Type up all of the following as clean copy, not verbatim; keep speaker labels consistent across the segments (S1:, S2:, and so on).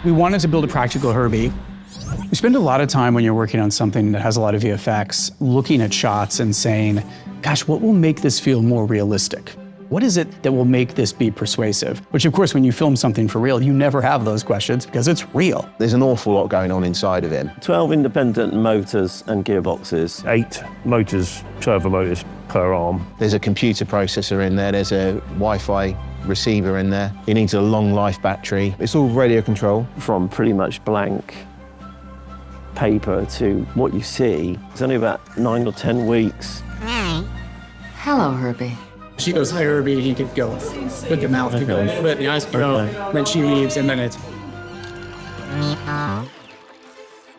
S1: We wanted to build a practical H.E.R.B.I.E. We spend a lot of time when you're working on something that has a lot of VFX, looking at shots and saying, gosh, what will make this feel more realistic? What is it that will make this be persuasive? Which, of course, when you film something for real, you never have those questions because it's real.
S2: There's an awful lot going on inside of him.
S3: 12 independent motors and gearboxes.
S4: 8 motors, servo motors per arm.
S2: There's a computer processor in there. There's a Wi-Fi receiver in there. He needs a long life battery. It's all radio control.
S3: From pretty much blank paper to what you see, it's only about 9 or 10 weeks.
S5: Hello, H.E.R.B.I.E.
S1: She goes, hi, H.E.R.B.I.E, he could go. With the mouth could go a little bit, the eyes could go. Then she leaves, and then it's...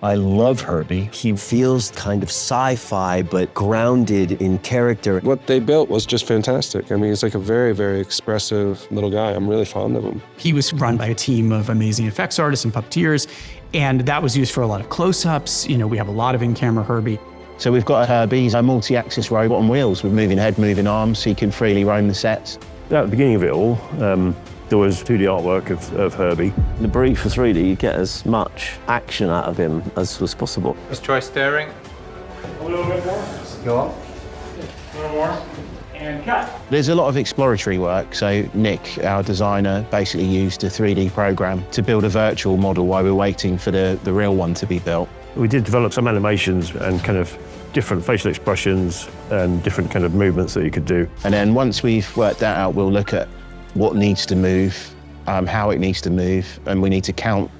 S6: I love H.E.R.B.I.E. He feels kind of sci-fi, but grounded in character.
S7: What they built was just fantastic. I mean, he's like a very, very expressive little guy. I'm really fond of him.
S1: He was run by a team of amazing effects artists and puppeteers, and that was used for a lot of close-ups. You know, we have a lot of in-camera H.E.R.B.I.E.
S2: So we've got H.E.R.B.I.E. He's a multi-axis robot on wheels with moving head, moving arms, so he can freely roam the sets.
S4: At the beginning of it all, there was 2D artwork of H.E.R.B.I.E.
S3: The brief was really you get as much action out of him as was possible.
S8: Let's try staring.
S1: A little bit more.
S8: Go up.
S1: A little more. And cut.
S2: There's a lot of exploratory work, so Nick, our designer, basically used a 3D program to build a virtual model while we were waiting for the real one to be built.
S4: We did develop some animations and kind of different facial expressions and different kind of movements that you could do.
S2: And then once we've worked that out, we'll look at what needs to move, how it needs to move, and we need to count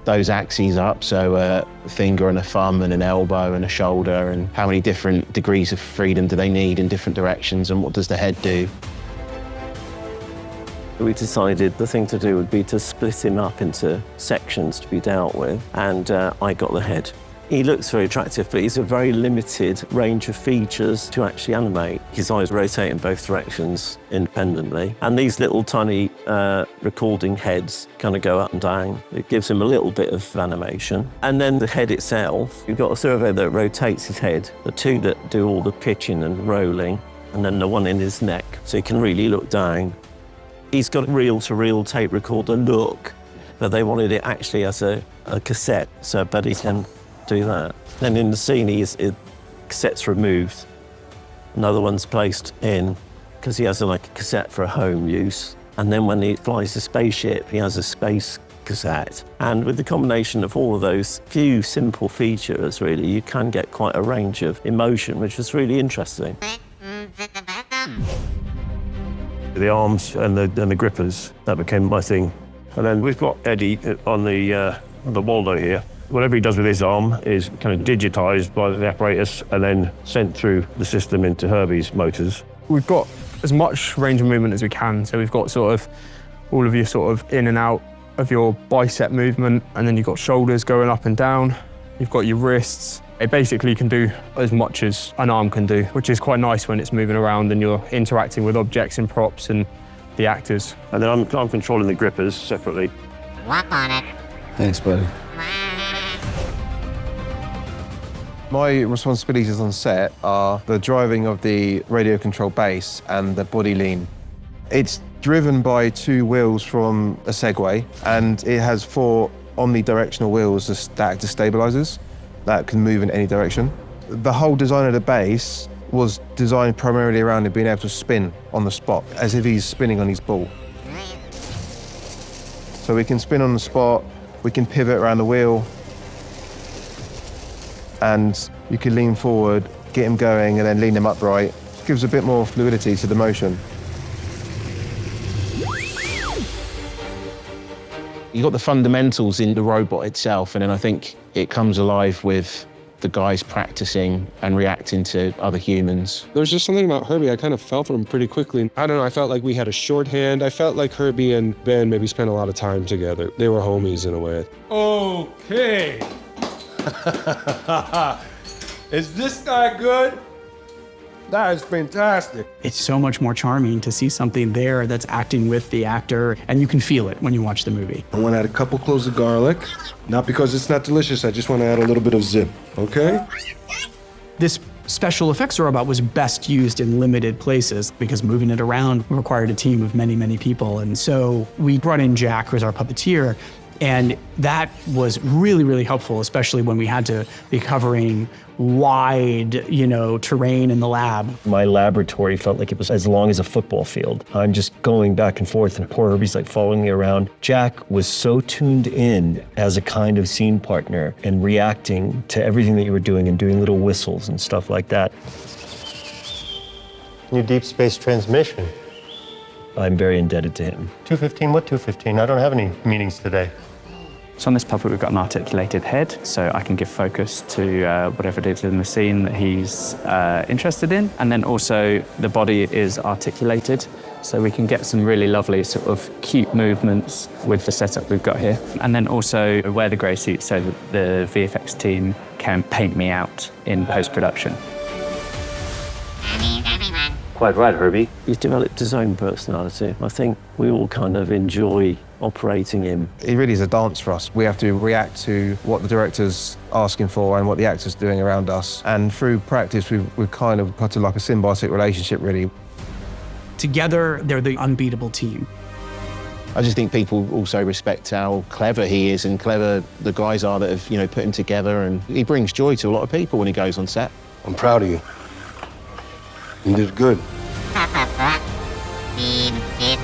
S2: those axes up, so a finger and a thumb and an elbow and a shoulder, and how many different degrees of freedom do they need in different directions, and what does the head do.
S3: We decided the thing to do would be to split him up into sections to be dealt with, and I got the head. He looks very attractive, but he's a very limited range of features to actually animate. His eyes rotate in both directions independently, and these little tiny recording heads kind of go up and down. It gives him a little bit of animation. And then the head itself, you've got a servo that rotates his head, the 2 that do all the pitching and rolling, and then the one in his neck, so he can really look down. He's got a reel-to-reel tape recorder look, but they wanted it actually as a cassette, so Buddy can do that. Then in the scene, cassette's removed. Another one's placed in, because he has like a cassette for a home use. And then when he flies the spaceship, he has a space cassette. And with the combination of all of those few simple features, really, you can get quite a range of emotion, which was really interesting.
S4: The arms and the grippers, that became my thing. And then we've got Eddie on the Waldo here. Whatever he does with his arm is kind of digitized by the apparatus and then sent through the system into H.E.R.B.I.E.'s motors.
S9: We've got as much range of movement as we can. So we've got sort of all of your sort of in and out of your bicep movement, and then you've got shoulders going up and down. You've got your wrists. It basically can do as much as an arm can do, which is quite nice when it's moving around and you're interacting with objects and props and the actors.
S4: And then I'm controlling the grippers separately.
S5: Walk on it.
S7: Thanks, buddy.
S10: My responsibilities on set are the driving of the radio control base and the body lean. It's driven by 2 wheels from a Segway, and it has 4 omnidirectional wheels that act as stabilizers that can move in any direction. The whole design of the base was designed primarily around him being able to spin on the spot, as if he's spinning on his ball. So we can spin on the spot, we can pivot around the wheel, and you can lean forward, get him going, and then lean him upright. It gives a bit more fluidity to the motion.
S2: You've got the fundamentals in the robot itself, and then I think it comes alive with the guys practicing and reacting to other humans.
S7: There's just something about H.E.R.B.I.E. I kind of fell for him pretty quickly. I don't know, I felt like we had a shorthand. I felt like H.E.R.B.I.E. and Ben maybe spent a lot of time together. They were homies in a way.
S8: Okay. Is this guy good? That is fantastic.
S1: It's so much more charming to see something there that's acting with the actor, and you can feel it when you watch the movie.
S8: I want to add a couple cloves of garlic. Not because it's not delicious, I just want to add a little bit of zip, okay?
S1: This special effects robot was best used in limited places because moving it around required a team of many, many people. And so we brought in Jack, who's our puppeteer, And that was really, really helpful, especially when we had to be covering wide, terrain in the lab.
S6: My laboratory felt like it was as long as a football field. I'm just going back and forth, and poor Herbie's like following me around. Jack was so tuned in as a kind of scene partner and reacting to everything that you were doing and doing little whistles and stuff like that.
S11: New deep space transmission.
S6: I'm very indebted to him.
S11: 215, what 215? I don't have any meetings today.
S12: So on this puppet, we've got an articulated head, so I can give focus to whatever it is in the scene that he's interested in. And then also the body is articulated, so we can get some really lovely sort of cute movements with the setup we've got here. And then also wear the grey suit so that the VFX team can paint me out in post-production.
S11: Quite right, Herbie.
S3: He's developed his own personality. I think we all kind of enjoy operating him.
S10: It really is a dance for us. We have to react to what the director's asking for and what the actor's doing around us. And through practice, we've kind of got to like a symbiotic relationship, really.
S1: Together, they're the unbeatable team.
S2: I just think people also respect how clever he is and clever the guys are that have, put him together, and he brings joy to a lot of people when he goes on set.
S8: I'm proud of you. You did good.
S5: Team, team,